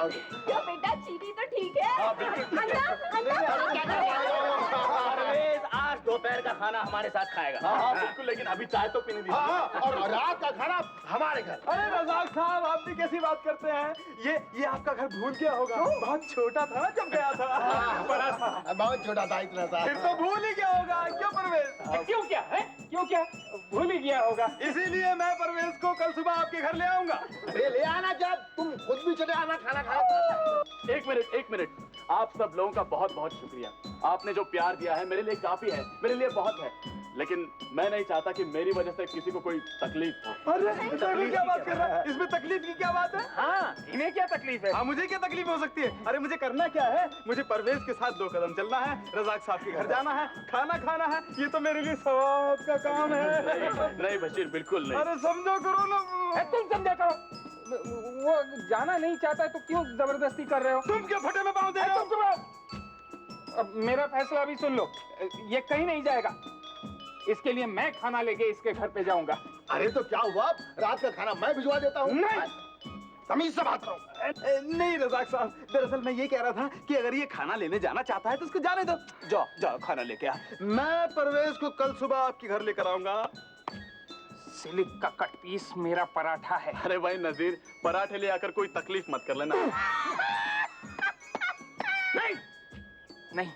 क्या बेटा चीनी तो ठीक है? परवेज आज दोपहर का खाना हमारे साथ खाएगा। हाँ बिल्कुल, लेकिन अभी चाय तो पीने दीजिए। हाँ, और रात का खाना हमारे घर। अरे रजाक साहब, आप भी कैसी बात करते हैं? ये आपका घर भूल गया होगा। बहुत छोटा था ना जब गया था। बहुत छोटा था इतना सा। फिर तो भूल ही गया होगा। क्यों परवेज? क्यों क्या है? क्यों क्या भूल ही गया होगा? इसीलिए मैं परवेज को कल सुबह आपके घर ले आऊंगा। अरे ले आना क्या, तुम खुद भी चले आना खाना खाने। एक मिनट, आप सब लोगों का बहुत बहुत शुक्रिया। आपने जो प्यार दिया है मेरे लिए काफी है, मेरे लिए बहुत है। लेकिन मैं नहीं चाहता कि मेरी वजह से किसी को कोई तकलीफ हो। अरे तकलीफ क्या बात कर रहा है? इसमें तकलीफ की क्या बात है? हाँ, इन्हें क्या तकलीफ है? हाँ, मुझे क्या तकलीफ हो सकती है? अरे मुझे करना क्या है? मुझे परवेज के साथ 2 कदम चलना है, रजाक साहब के घर जाना है, खाना खाना है। ये तो मेरे लिए सवाब का काम है। नहीं बशीर, बिल्कुल नहीं। अरे समझो करो ना। तुम समझा करो। वो जाना नहीं चाहता है तो क्यों जबरदस्ती कर रहे हो? तुम क्या फटे में पाँव दे रहे हो? अब मेरा फैसला भी सुन लो। ये कहीं नहीं जाएगा। इसके लिए मैं खाना लेके इसके घर पे जाऊंगा। अरे तो क्या हुआ, रात का खाना मैं भिजवा देता हूँ। नहीं, तमीज से बात करो। नहीं रजाक साहब, दरअसल मैं ये कह रहा था कि अगर ये खाना लेने जाना चाहता है तो उसको जाने दो। जाओ जाओ खाना लेके आ। मैं परवेज को कल सुबह आपके घर लेकर आऊंगा। सिलिक का कट पीस मेरा पराठा है। अरे भाई नजीर, पराठे ले आकर कोई तकलीफ मत कर लेना। नहीं नहीं,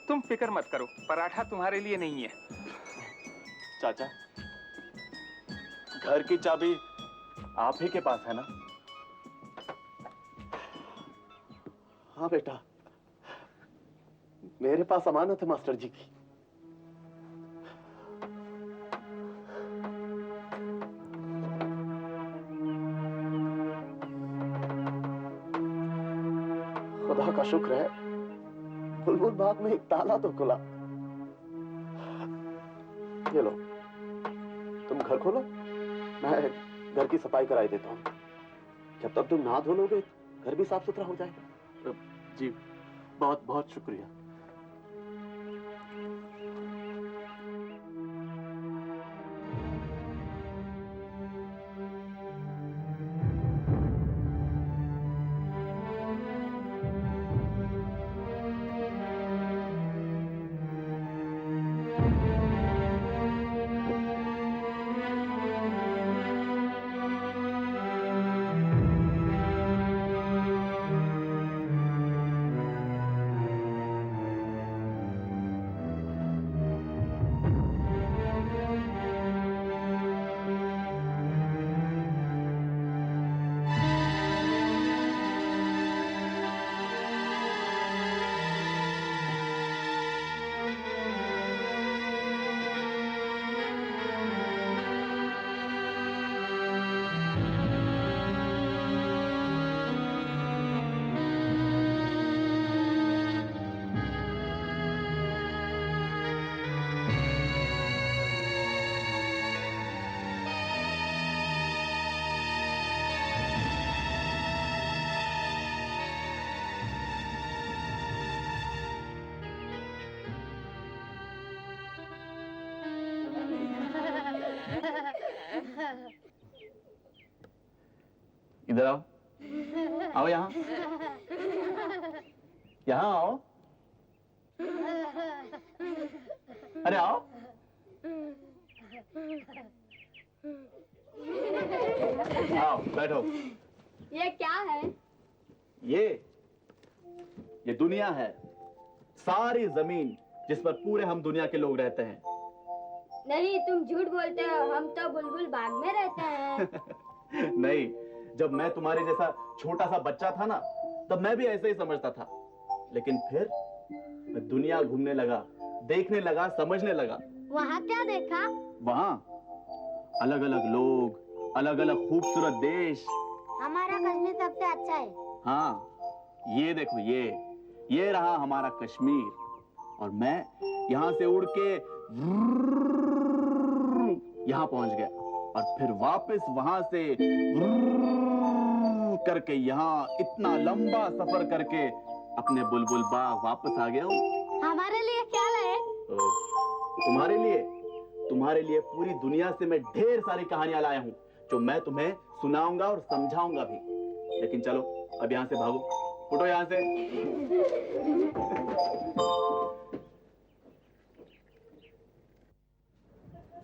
तुम फिक्र मत करो, पराठा तुम्हारे लिए नहीं है। चाचा, घर की चाबी आप ही के पास है ना? हाँ बेटा, मेरे पास अमानत है मास्टर जी की। खुदा का शुक्र है, बुलबुल बाग में एक ताला तो खुला। ये लो, तुम घर खोलो, मैं घर की सफाई कराई देता हूँ। जब तक तुम नहा धो लोगे घर भी साफ सुथरा हो जाएगा। जी, बहुत बहुत शुक्रिया। इधर आओ, आओ यहाँ, यहाँ आओ। अरे आओ। आओ बैठो। ये क्या है? ये दुनिया है, सारी जमीन जिस पर पूरे हम दुनिया के लोग रहते हैं। नहीं, तुम झूठ बोलते हो, हम तो बुलबुल बाग में रहते हैं। नहीं, जब मैं तुम्हारे जैसा छोटा सा बच्चा था ना, तब मैं भी ऐसे ही समझता था। लेकिन फिर मैं दुनिया घूमने लगा, देखने लगा, समझने लगा। वहाँ क्या देखा? वहाँ अलग अलग लोग, अलग अलग खूबसूरत देश। हमारा कश्मीर सबसे अच्छा है। हाँ, ये देखो, ये रहा हमारा कश्मीर। और मैं यहाँ से उड़ के यहाँ पहुंच गया, और फिर वापस वहां से करके यहाँ इतना लंबा सफर करके अपने बुलबुल बाग वापस आ गया हूँ। हमारे लिए क्या लाए? तुम्हारे लिए पूरी दुनिया से मैं ढेर सारी कहानियां लाया हूँ, जो मैं तुम्हें सुनाऊंगा और समझाऊंगा भी। लेकिन चलो अब यहाँ से भागो, उठो यहाँ से।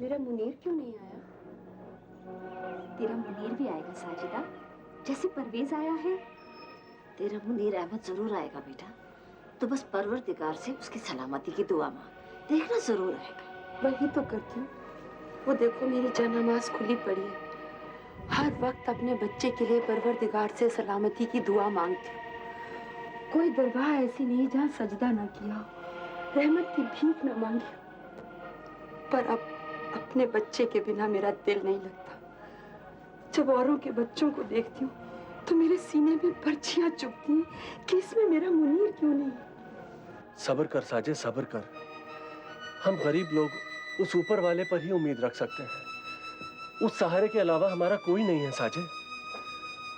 मेरा मुनीर क्यों नहीं आया? तेरा मुनीर भी आएगा साजिदा, जैसे परवेज आया है। तेरा मुनीर अहमद जरूर आएगा बेटा। तो बस परवरदिगार से उसकी सलामती की दुआ मांग, देखना जरूर आएगा। वही तो करती हूँ। वो देखो मेरी जनामाज खुली पड़ी है। हर वक्त अपने बच्चे के लिए परवरदिगार से सलामती की दुआ मांगती हूँ। कोई दरगाह ऐसी नहीं जहाँ सजदा ना किया, रहमत की भीख ना मांगी। पर अब अपने बच्चे के बिना मेरा दिल नहीं लगता। जब औरों के बच्चों को देखती हूँ तो मेरे सीने में पर्चियां चुभती हैं कि इसमें मेरा मुनीर क्यों नहीं। सब्र कर साजिद, सब्र कर। हम गरीब लोग उस ऊपर वाले पर ही उम्मीद रख सकते हैं। उस सहारे के अलावा हमारा कोई नहीं है साजिद।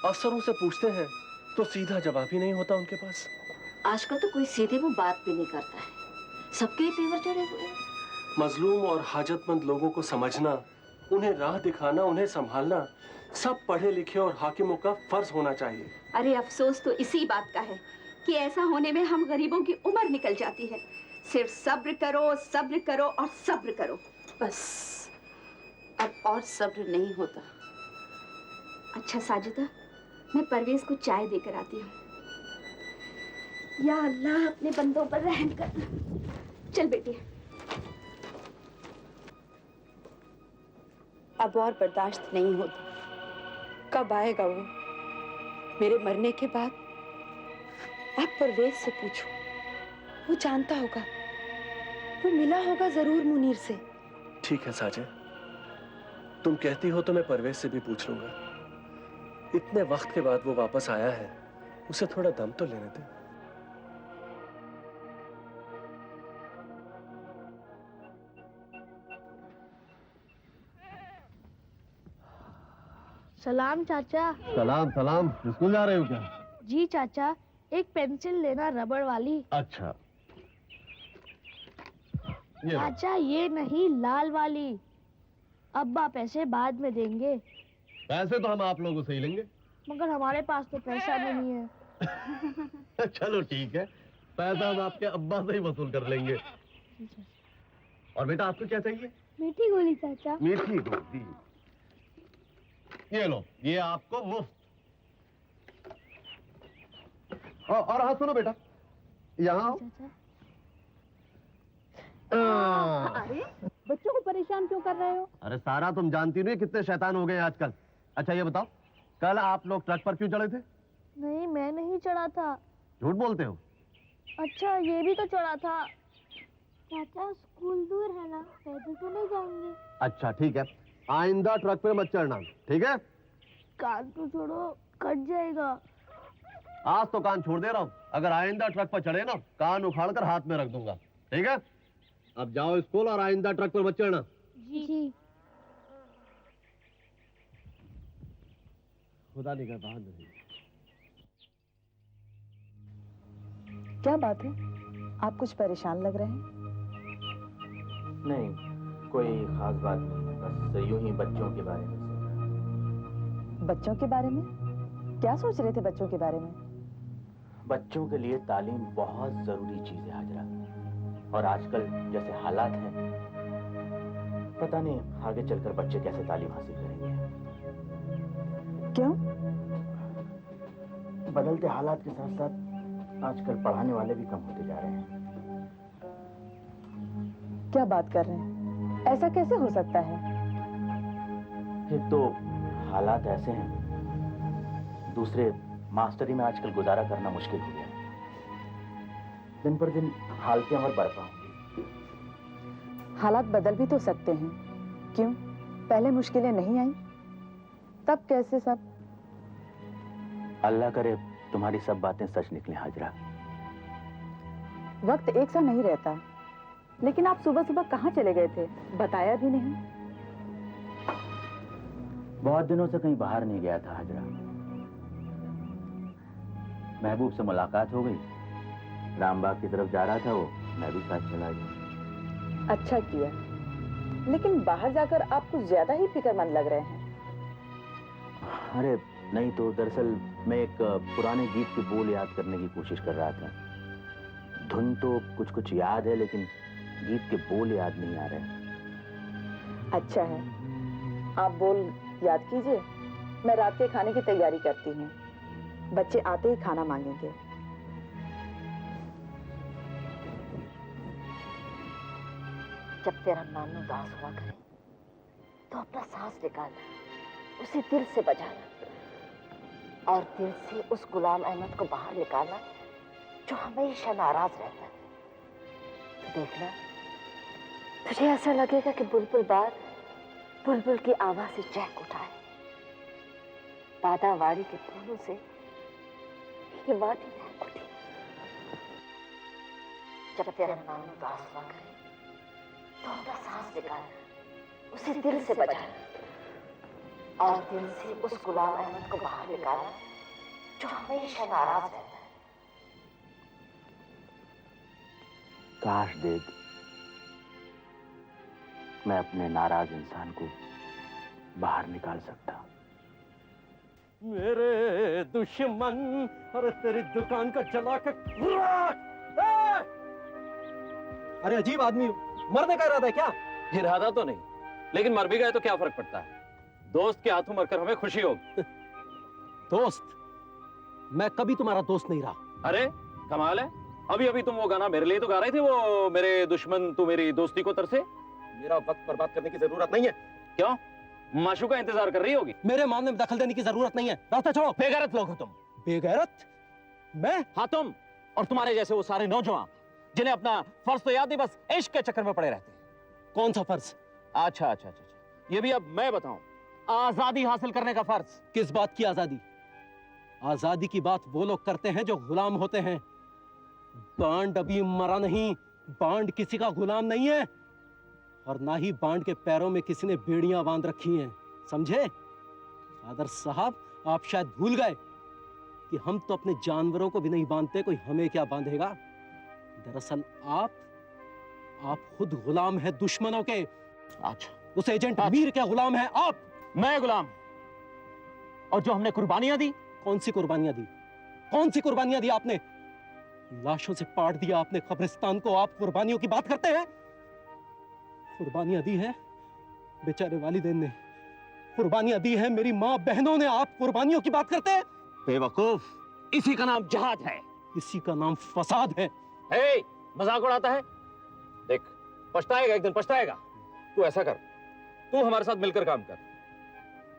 अफसरों से पूछते हैं तो सीधा जवाब ही नहीं होता उनके पास। आजकल तो कोई सीधे मुंह बात भी नहीं करता है, सबके ही तेवर चढ़े हुए हैं। मजलूम और हाजतमंद लोगों को समझना, उन्हें राह दिखाना, उन्हें संभालना सब पढ़े लिखे और हाकिमों का फर्ज होना चाहिए। अरे अफसोस तो इसी बात का है कि ऐसा होने में हम गरीबों की उम्र निकल जाती है। सिर्फ सब्र करो, सब्र करो और सब्र करो। बस अब और सब्र नहीं होता। अच्छा साजिदा, मैं परवेज को चाय देकर आती हूँ। या अल्लाह अपने बंदों पर रहम करना। चल बेटी। अब और बर्दाश्त नहीं होता। कब आएगा वो? मेरे मरने के बाद? आप परवेज से पूछो, वो जानता होगा, वो मिला होगा जरूर मुनीर से। ठीक है साजिद, तुम कहती हो तो मैं परवेज से भी पूछ लूंगा। इतने वक्त के बाद वो वापस आया है, उसे थोड़ा दम तो लेने दे। सलाम चाचा। सलाम सलाम। स्कूल जा रहे हो क्या? जी चाचा, एक पेंसिल लेना रबड़ वाली। अच्छा ये लो। चाचा ये नहीं, लाल वाली। अब्बा पैसे बाद में देंगे। पैसे तो हम आप लोगों से ही लेंगे। मगर हमारे पास तो पैसा नहीं है। चलो ठीक है, पैसा हम आपके अब्बा से ही वसूल कर लेंगे। और बेटा आपको क्या चाहिए? मीठी गोली चाचा। मीठी गोली। ये लो, ये आपको मुफ्त। और हाँ सुनो बेटा, यहाँ आओ। अरे बच्चों को परेशान क्यों कर रहे हो? अरे सारा तुम जानती नहीं कितने शैतान हो गए हैं आजकल। अच्छा ये बताओ, कल आप लोग ट्रक पर क्यों चढ़े थे? नहीं मैं नहीं चढ़ा था। झूठ बोलते हो। अच्छा ये भी तो चढ़ा था। चाचा स्कूल दूर है ना, पैदल तो नहीं जाएंगे। अच्छा ठीक है, आइंदा ट्रक पर मत चढ़ना, ठीक है? कान तो छोड़ो, कट जाएगा। आज तो कान छोड़ दे रहा हूँ, अगर आइंदा ट्रक पर चढ़े ना, कान उखाड़ कर हाथ में रख दूंगा, ठीक है? अब जाओ स्कूल और आइंदा ट्रक पर मत चढ़ना। जी। खुदा निगहबान रहे। क्या बात है, आप कुछ परेशान लग रहे हैं? नहीं, कोई खास बात नहीं, बस यूं ही बच्चों के बारे में सोच रहा। बच्चों के बारे में? क्या सोच रहे थे बच्चों के बारे में? बच्चों के लिए तालीम बहुत जरूरी चीज है हाजरा, और आजकल जैसे हालात हैं, पता नहीं आगे चलकर बच्चे कैसे तालीम हासिल करेंगे। क्यों? बदलते हालात के साथ साथ आजकल पढ़ाने वाले भी कम होते जा रहे हैं। क्या बात कर रहे हैं? ऐसा कैसे हो सकता है? एक तो हालात ऐसे हैं, दूसरे मास्टरी में आजकल गुजारा करना मुश्किल हो गया। दिन पर दिन हालतें और बर्पा होंगी। हालात बदल भी तो सकते हैं, क्यों? पहले मुश्किलें नहीं आई, तब कैसे सब? अल्लाह करे तुम्हारी सब बातें सच निकले हाजरा। वक्त एक सा नहीं रहता, लेकिन आप सुबह सुबह कहाँ चले गए थे, बताया भी नहीं। बहुत दिनों से कहीं बाहर नहीं गया था हाजरा। महबूब से मुलाकात हो गई, रामबाग की तरफ जा रहा था वो, मैं भी साथ चला गया। अच्छा किया, लेकिन बाहर जाकर आप कुछ ज्यादा ही फिक्रमंद लग रहे हैं। अरे नहीं तो दरअसल मैं एक पुराने गीत के बोल याद करने की कोशिश कर रहा था। धुन तो कुछ कुछ याद है, लेकिन गीत के बोल याद नहीं आ रहे। अच्छा है, आप बोल याद कीजिए, मैं रात के खाने की तैयारी करती हूँ। बच्चे आते ही खाना मांगेंगे। जब तेरा नानू उदास हुआ करे तो अपना सांस निकालना, उसे दिल से बजाना और दिल से उस गुलाम अहमद को बाहर निकालना जो हमेशा नाराज रहता है। तो देखना, तुझे ऐसा लगेगा कि बुलबुल बार बुलबुल की आवाज से चहक उठा है। बादावाड़ी के फूलों से ये वादी महक उठी। जब तेरा नानू उदास हुआ करे तो अपना सांस निकालना, उसे दिल से बजाना और दिल से उस गुलाम अहमद को बाहर निकालना जो हमेशा नाराज रहता है। काश देख, मैं अपने नाराज इंसान को बाहर निकाल सकता। मेरे दुश्मन, अरे तेरी दुकान का जला के अरे अजीब आदमी, मरने का इरादा है क्या? इरादा तो नहीं, लेकिन मर भी गए तो क्या फर्क पड़ता है? दोस्त के हाथों मरकर हमें खुशी होगी। दोस्त? मैं कभी तुम्हारा दोस्त नहीं रहा। अरे कमाल है, अभी अभी तुम वो गाना मेरे लिए तो गा रहे थे, वो मेरे दुश्मन तू मेरी दोस्ती को तरसे। मेरा वक्त बर्बाद करने की जरूरत नहीं है। क्यों? माशू का इंतजार कर रही होगी। मेरे मामले में दखल देने की जरूरत नहीं है। रास्ता छोड़ो। बेगैरत लोग हो तुम। बेगैरत? मैं? हाँ तुम, और तुम्हारे जैसे वो सारे नौजवान जिन्हें अपना फर्ज तो याद नहीं, बस इश्क के चक्कर में पड़े रहते हैं। कौन सा फर्ज? अच्छा अच्छा अच्छा, ये भी अब मैं बताऊं। आजादी हासिल करने का फर्ज। किस बात की आजादी? आजादी की बात वो लोग करते हैं जो गुलाम होते हैं। बांड अभी मरा नहीं, बांड किसी का गुलाम नहीं है, और ना ही बांड के पैरों में किसी ने बेड़ियां बांध रखी हैं, समझे? फादर साहब, आप शायद भूल गए कि हम तो अपने जानवरों को भी नहीं बांधते, कोई हमें क्या बांधेगा? दरअसल आप खुद गुलाम है दुश्मनों के। अच्छा, उस एजेंट मीर के गुलाम है आप। मैं गुलाम? और जो हमने कुर्बानियां दी? कौन सी कुर्बानियां दी? कौन सी कुर्बानियां दी आपने? लाशों से पाट दिया आपने कब्रिस्तान को, आप कुर्बानियों की बात करते हैं? कुर्बानियां दी है बेचारे वालिदैन ने, कुर्बानियां दी है मेरी माँ बहनों ने, आप कुर्बानियों की बात करते हैं? बेवकूफ, इसी का नाम जहाद है। इसी का नाम फसाद है। ए, मजाक उड़ाता है? देख, पछताएगा, एक दिन पछताएगा। तू ऐसा कर, तू हमारे साथ मिलकर काम कर।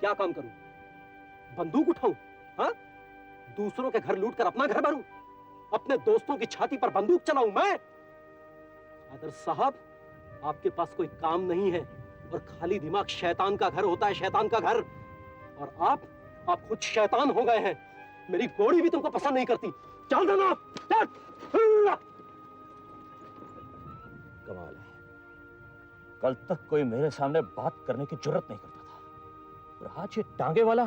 क्या काम करूं? बंदूक उठाऊं? हाँ? दूसरों के घर लूट कर अपना घर भरूं? अपने दोस्तों की छाती पर बंदूक चलाऊं मैं? फादर साहब, आपके पास कोई काम नहीं है, और खाली दिमाग शैतान का घर होता है, शैतान का घर। और आप खुद शैतान हो गए हैं। मेरी घोड़ी भी तुमको पसंद नहीं करती। चल देना, चल। कमाल है, कल तक कोई मेरे सामने बात करने की जुर्रत नहीं करता था, और आज ये टांगे वाला।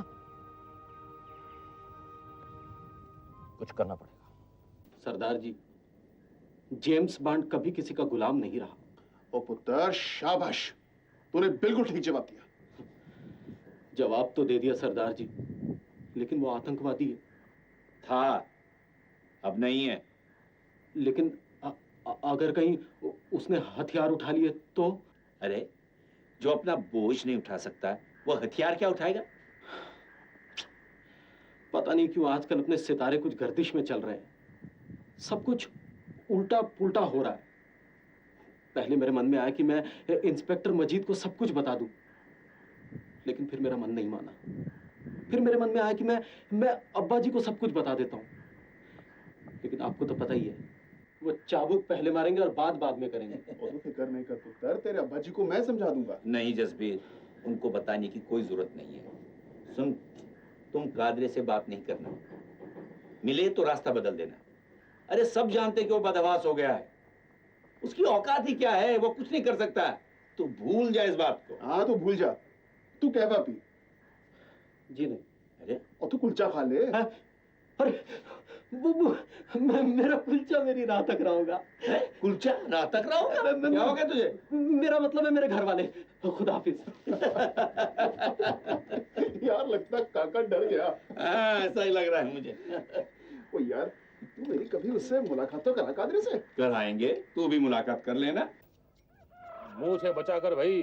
कुछ करना पड़ेगा। सरदार जी, जेम्स बॉन्ड कभी किसी का गुलाम नहीं रहा। ओ पुत्र, शाबाश, तूने बिल्कुल ठीक जवाब दिया। जवाब तो दे दिया सरदार जी, लेकिन वो आतंकवादी है। था, अब नहीं है। लेकिन अगर कहीं उसने हथियार उठा लिए तो? अरे, जो अपना बोझ नहीं उठा सकता वो हथियार क्या उठाएगा? पता नहीं क्यों आजकल अपने सितारे कुछ गर्दिश में चल रहे हैं। सब कुछ उल्टा पुल्टा हो रहा है। पहले मेरे मन में आया कि मैं इंस्पेक्टर मजीद को सब कुछ बता दूं, लेकिन फिर मेरा मन नहीं माना। फिर मेरे मन में आया कि मैं अब्बा जी को सब कुछ बता देता हूं, लेकिन आपको तो पता ही है, वो चाबुक पहले मारेंगे और बाद में करेंगे। और फिक्र नहीं कर पुत्र, तेरे अब्बा जी को मैं समझा दूंगा। नहीं जसबीर, उनको बताने की कोई जरूरत नहीं है। सुन, तुम कादरे से बात नहीं करना, मिले तो रास्ता बदल देना। अरे सब जानते कि वो बदहवास हो गया है, उसकी औकात ही क्या है, वो कुछ नहीं कर सकता। तू भूल जा इस बात को। हाँ तो भूल जा। तू कहवा पी। जी नहीं। अरे, और तू कुलचा खा ले। अरे मेरा कुलचा मेरी राह तक रहोगा। कुलचा राह तक रहोगा? क्या हो गया तुझे? मेरा मतलब है मेरे घर वाले। खुदा हाफिज। यार लगता है काका डर गया। ऐसा ही लग रहा है मुझे। ओ यार तू मेरी कभी उससे मुलाकात तो करा कादरी से। कराएंगे, तू भी मुलाकात कर लेना। मुंह से बचा कर भाई,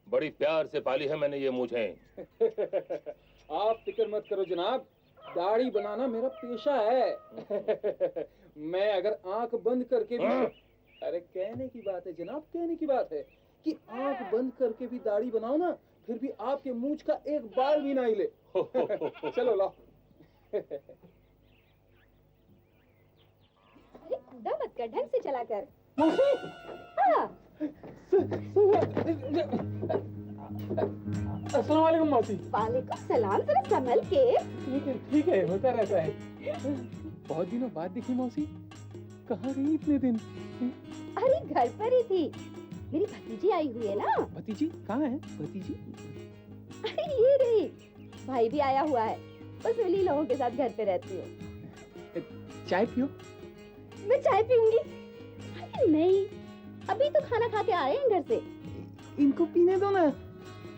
बड़ी प्यार से पाली है मैंने ये मूछें। आप फिक्र मत करो जनाब, दाढ़ी बनाना मेरा पेशा है। मैं अगर आंख बंद करके भी, अरे कहने की बात है जनाब, कहने की बात है कि आंख बंद करके भी दाढ़ी बनाओ ना, फिर भी आपके मूंछ का एक बाल भी ना हिले। चलो लाओ। अरे कूदा मत कर, ढंग से चला कर। हाँ। अस्सलाम वालेकुम मौसी। वालेकुम सलाम, जरा संभल के। ठीक है, होता रहता है। बहुत दिनों बाद दिखी मौसी, कहाँ गई इतने दिन? अरे घर पर ही थी, मेरी भतीजी आई हुई है ना। भतीजी कहाँ है? भतीजी अरे ये रही, भाई भी आया हुआ है, बस उन्हीं लोगों के साथ घर पे रहती हूँ। चाय पियो। मैं चाय पीऊंगी? अरे नहीं, अभी तो खाना खा के आए हैं घर से। इनको पीने दो ना,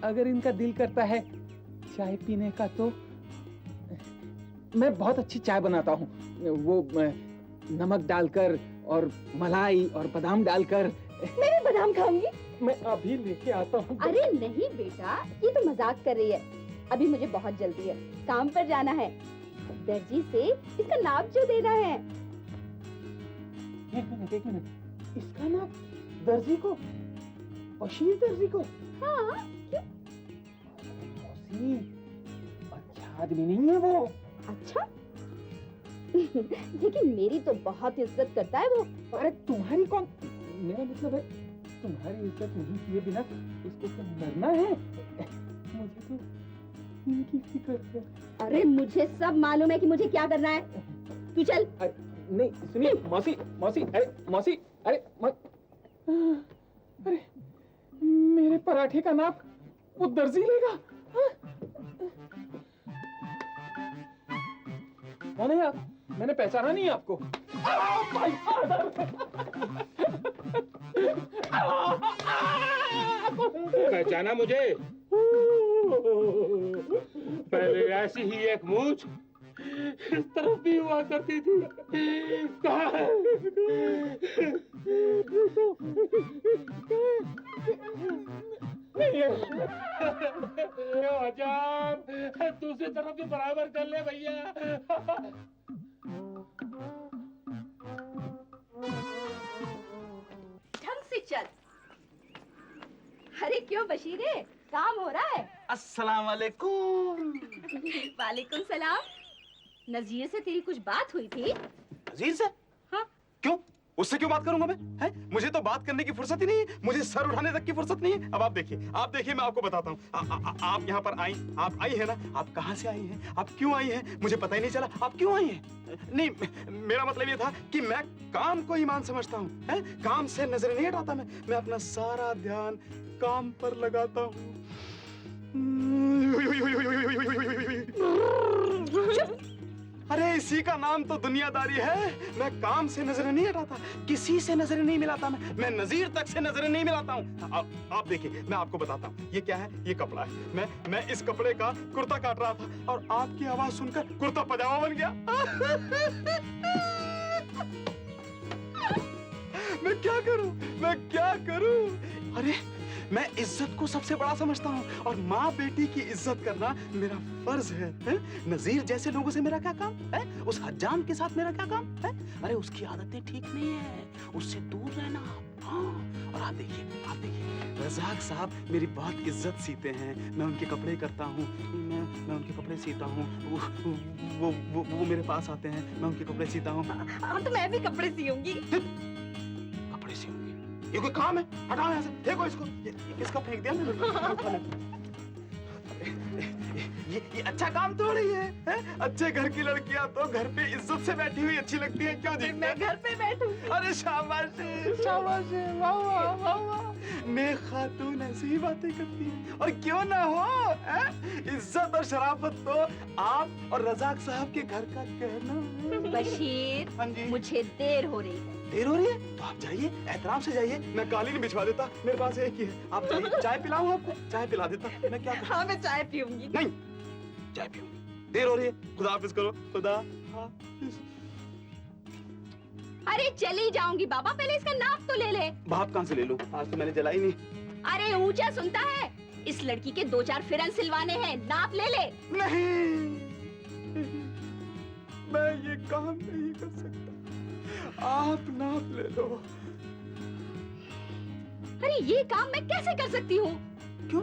अगर इनका दिल करता है चाय पीने का तो। मैं बहुत अच्छी चाय बनाता हूँ, वो नमक डालकर और मलाई और बादाम डालकर। मैं भी बादाम खाऊंगी। मैं अभी लेके आता हूँ। अरे नहीं बेटा, ये तो मजाक कर रही है। अभी मुझे बहुत जल्दी है, काम पर जाना है। दर्जी से इसका नाप जो देना है। एक मिनट, इसका नाप दर्जी को? बशीर दर्जी को? हाँ, क्यों? मौसी, अच्छा आदमी नहीं है वो। अच्छा? लेकिन मेरी तो बहुत इज्जत करता है वो। अरे तुम्हारी कौन? मेरा मतलब है तुम्हारी इज्जत नहीं किए बिना उसको क्या मरना है? मुझे तो इनकी फिक्र है। अरे मुझे सब मालूम है कि मुझे क्या करना है। तू चल। नहीं सुनिए मौसी, अरे मेरे पराठे का नाप वो दर्जी लेगा? कौन है आप? मैंने पहचाना नहीं आपको। पहचाना मुझे? पहले ऐसी ही एक मूछ इस तरफ भी हुआ करती थी। कहाँ है? अजाब, दूसरी तरफ भी बराबर कर ले भैया। ढंग से चल। अरे क्यों बशीरे, काम हो रहा है? अस्सलाम वालेकुम। वालेकुम सलाम। नजीर से तेरी कुछ बात हुई थी? नजीर से? हाँ। क्यों? उससे क्यों बात करूंगा मैं? हैं? मुझे तो बात करने की फुर्सत ही नहीं है, मुझे सर उठाने तक की फुर्सत नहीं है। अब आप देखिए, मैं आपको बताता हूँ। आप यहाँ पर आप आई है ना? आप कहाँ से आई हैं? आप क्यों आई हैं? मुझे पता ही नहीं चला आप क्यों आई हैं। नहीं, मेरा मतलब ये था कि मैं काम को ईमान समझता हूँ, काम से नजर नहीं हटाता। मैं अपना सारा ध्यान काम पर लगाता हूँ। अरे इसी का नाम तो दुनियादारी है। मैं काम से नजर नहीं हटाता, किसी से नजर नहीं मिलाता। मैं नजीर तक से नजर नहीं मिलाता हूँ। आप देखिए, मैं आपको बताता हूँ। ये क्या है? ये कपड़ा है। मैं इस कपड़े का कुर्ता काट रहा था और आपकी आवाज सुनकर कुर्ता पजामा बन गया। मैं क्या करूं? अरे मैं इज्जत को सबसे बड़ा समझता हूँ और माँ बेटी की इज्जत करना मेरा फर्ज है? नजीर जैसे लोगों से मेरा क्या काम है? उस हज्जाम के साथ मेरा क्या काम है? अरे उसकी आदतें ठीक नहीं है, उससे दूर रहना। हाँ, और आप देखिए रजाक साहब मेरी बहुत इज्जत सीते हैं। मैं उनके कपड़े करता हूँ, मैं उनके कपड़े सीता हूँ। वो मेरे पास आते हैं, मैं उनके कपड़े सीता हूँ। हाँ तो मैं भी कपड़े सियूंगी। कपड़े सियूंगी? ये कोई काम है? हटाओ यहाँ से, फेंको इसको। ये किसका फेंक दिया मैंने? ये अच्छा काम थोड़ी है? अच्छे घर की लड़कियां तो घर पे इज्जत से बैठी हुई अच्छी लगती है। क्यों जी? मैं घर पे बैठूं। अरे शाबाश, वाह वाह वाह। नेक खातून ऐसी ही बातें करती है, और क्यों ना हो। इज्जत और शराफत तो आप और रजाक साहब के घर का कहना है। बशीर, हाँ जी। मुझे देर हो रही है। देर हो रही है तो आप जाइए, एहतराम से जाइए। मैं कालीन बिछवा देता, मेरे पास एक ही है। आप जाइए, चाय पिलाऊं आपको? चाय पिला देता। मैं क्या करूं? हाँ मैं चाय पीऊंगी। नहीं, चाय पीऊंगी। देर हो रही है, खुदा हाफिज करो, खुदा हाफिज। अरे चली जाऊंगी बाबा, पहले इसका नाप तो ले ले। भाप कहाँ से ले लूं? आज तो मैंने जलाई नहीं। अरे ऊंचा सुनता है, इस लड़की के 2-4 फिरन सिलवाने हैं, नाप ले ले। नहीं, मैं ये काम नहीं कर सकता, आप नाप ले लो। अरे ये काम मैं कैसे कर सकती हूँ? क्यों?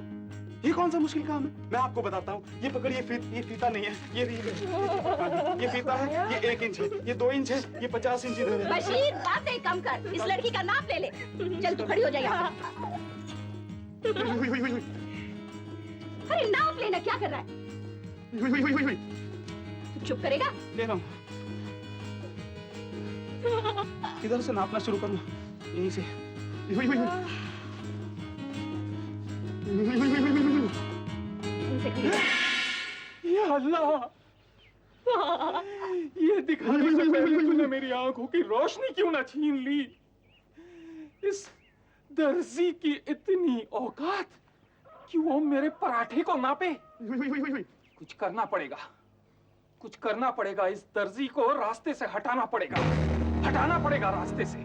ये कौन सा मुश्किल काम है? मैं आपको बताता हूँ। ये पकड़, ये फीता नहीं है, ये रील है। ये फीता है, ये 1 इंच है, ये 2 इंच है, ये 50 इंच इधर है। बशीर बातें कम कर, इस लड़की का नाप ले ले। चल तू खड़ी हो जा यहाँ। अरे नाप लेना, क्या कर रहा है? तू चुप करेगा? ले रहा हूँ। इधर से नापना शुरू कर लो, यहीं से। या अल्लाह, ये दिखाने से पहले तूने मेरी आंखों की रोशनी क्यों ना छीन ली? इस दर्जी की इतनी औकात कि वो मेरे पराठे को नापे। कुछ करना पड़ेगा, कुछ करना पड़ेगा। इस दर्जी को रास्ते से हटाना पड़ेगा रास्ते से।